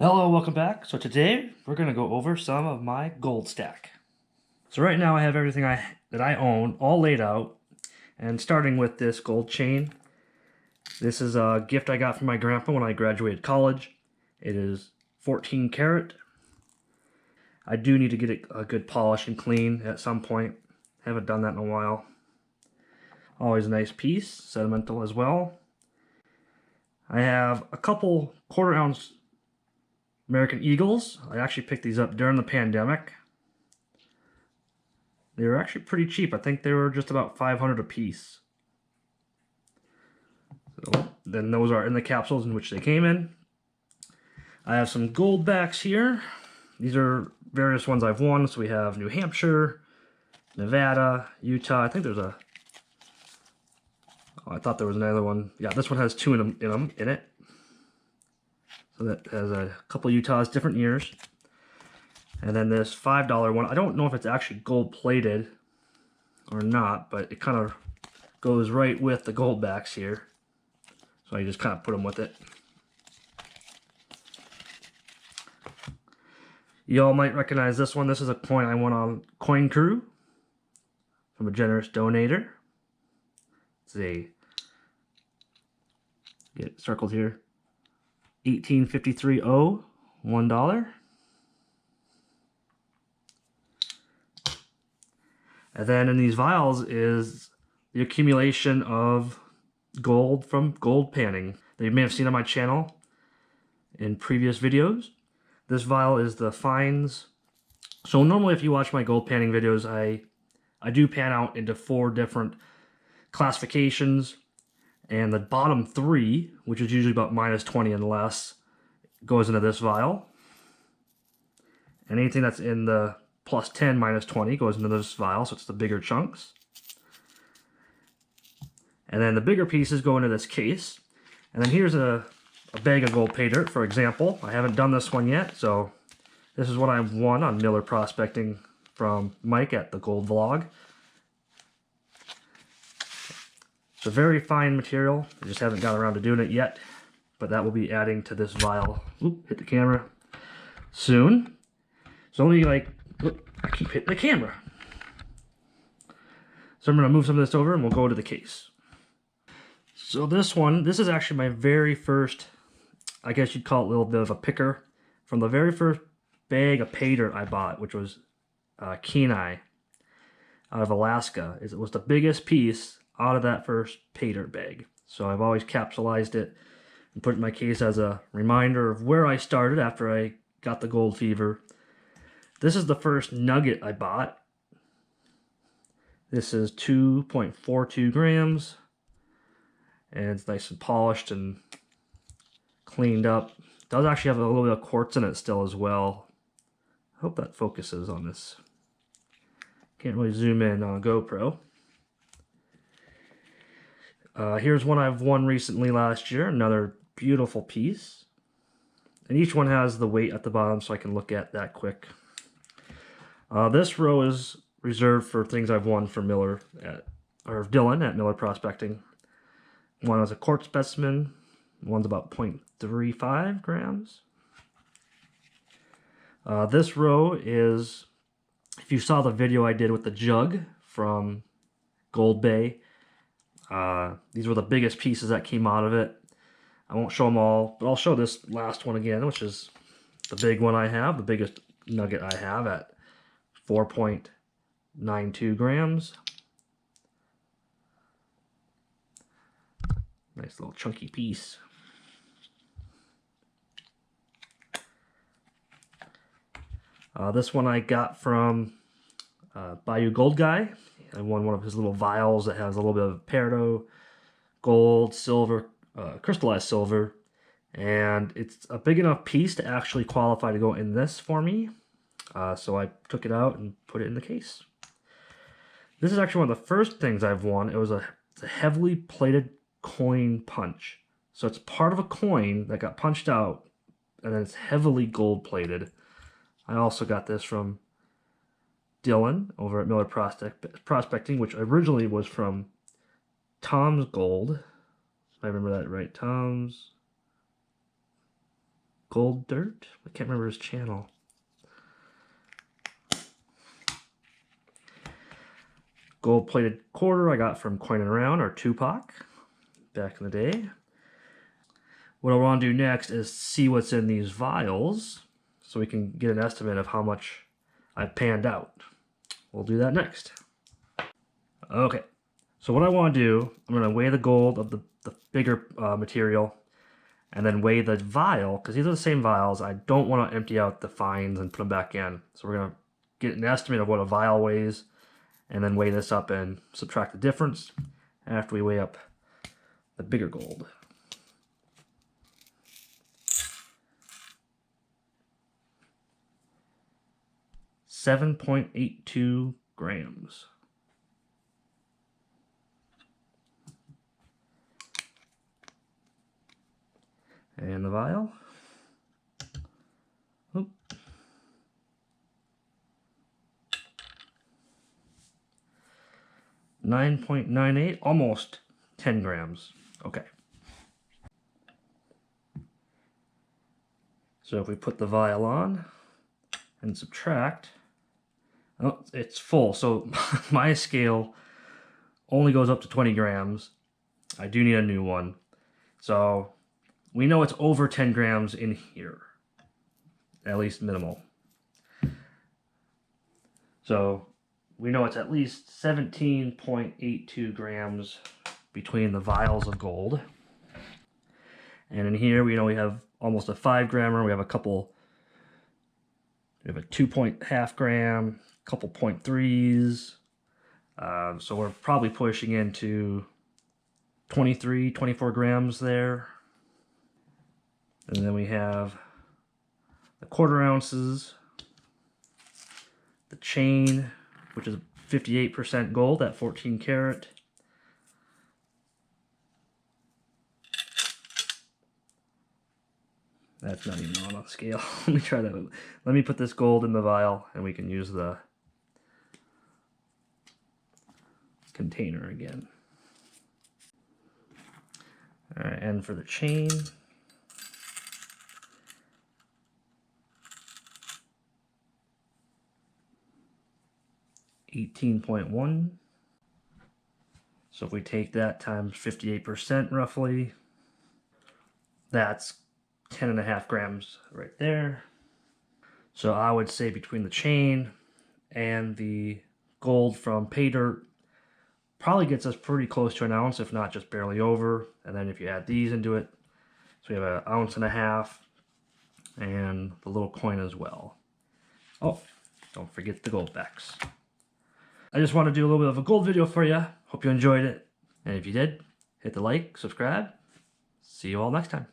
Hello, welcome back. So today we're going to go over some of my gold stack. So right now I have everything that I own all laid out, and starting with this gold chain. This is a gift I got from my grandpa when I graduated college. It is 14 karat. I do need to get it a good polish and clean at some point. Haven't done that in a while. Always a nice piece, sentimental as well. I have a couple quarter-ounce American Eagles. I actually picked these up during the pandemic. They were actually pretty cheap. I think they were just about 500 a piece. So then those are in the capsules in which they came in. I have some gold backs here. These are various ones I've won. So we have New Hampshire, Nevada, Utah. I think there's a... Oh, I thought there was another one. Yeah, this one has two in it. So that has a couple Utahs, different years. And then this $5 one, I don't know if it's actually gold plated or not, but it kind of goes right with the gold backs here. So I just kind of put them with it. Y'all might recognize this one. This is a coin I won on Coin Crew from a generous donator. It's a, get it circled here, 1853-0, $1. And then in these vials is the accumulation of gold from gold panning that you may have seen on my channel in previous videos. This vial is the fines. So normally if you watch my gold panning videos, I do pan out into 4 different classifications, and the bottom 3, which is usually about -20 and less, goes into this vial. And anything that's in the +10, -20 goes into this vial, so it's the bigger chunks. And then the bigger pieces go into this case. And then here's a bag of gold pay dirt, for example. I haven't done this one yet, so this is what I've won on Miller Prospecting from Mike at the Gold Vlog. It's a very fine material. I just haven't got around to doing it yet, but that will be adding to this vial. Oop, hit the camera. Soon. It's only like, oop, I keep hitting the camera. So I'm going to move some of this over and we'll go to the case. So this is actually my very first, I guess you'd call it a little bit of a picker, from the very first bag of pay dirt I bought, which was Kenai out of Alaska. It was the biggest piece out of that first pay dirt bag. So I've always capsulized it and put it in my case as a reminder of where I started after I got the gold fever. This is the first nugget I bought. This is 2.42 grams. And it's nice and polished and cleaned up. It does actually have a little bit of quartz in it still as well. I hope that focuses on this. Can't really zoom in on a GoPro. Here's one I've won recently last year. Another beautiful piece. And each one has the weight at the bottom so I can look at that quick. This row is reserved for things I've won for Miller or Dylan at Miller Prospecting. One is a quartz specimen. One's about 0.35 grams. This row is, if you saw the video I did with the jug from Gold Bay, these were the biggest pieces that came out of it. I won't show them all, but I'll show this last one again, which is the big one I have, the biggest nugget I have at 4.92 grams. Nice little chunky piece. This one I got from Bayou Gold Guy. I won one of his little vials that has a little bit of peridot, gold, silver, crystallized silver. And it's a big enough piece to actually qualify to go in this for me. So I took it out and put it in the case. This is actually one of the first things I've won. It's a heavily plated coin punch. So it's part of a coin that got punched out, and then it's heavily gold plated. I also got this from Dylan over at Miller Prospecting, which originally was from Tom's Gold. If I remember that right, Tom's Gold Dirt. I can't remember his channel. Gold-plated quarter I got from Coin and Round, or Tupac, back in the day. What I want to do next is see what's in these vials, so we can get an estimate of how much I've panned out. We'll do that next. Okay, so what I want to do, I'm going to weigh the gold of the bigger material, and then weigh the vial, because these are the same vials. I don't want to empty out the fines and put them back in. So we're going to get an estimate of what a vial weighs, and then weigh this up and subtract the difference after we weigh up the bigger gold. .82 grams. And the vial. Oop. 9.98, almost 10 grams. Okay. So if we put the vial on and subtract, oh, it's full. So my scale only goes up to 20 grams. I do need a new one. So we know it's over 10 grams in here, at least minimal. So we know it's at least 17.82 grams between the vials of gold. And in here, we know we have almost a 5 grammer. We have a 2.5 gram, couple 0.3s. So we're probably pushing into 23, 24 grams there. And then we have the quarter ounces, the chain, which is 58% gold at 14 karat. That's not even on a scale. Let me try that. Let me put this gold in the vial and we can use the container again. All right, and for the chain, $18.1. So if we take that times 58% roughly, that's 10.5 grams right there. So I would say between the chain and the gold from pay dirt, probably gets us pretty close to an ounce, if not just barely over. And then if you add these into it, so we have 1.5 ounces and the little coin as well. Oh, don't forget the gold backs. I just want to do a little bit of a gold video for you. Hope you enjoyed it. And if you did, hit the like, subscribe. See you all next time.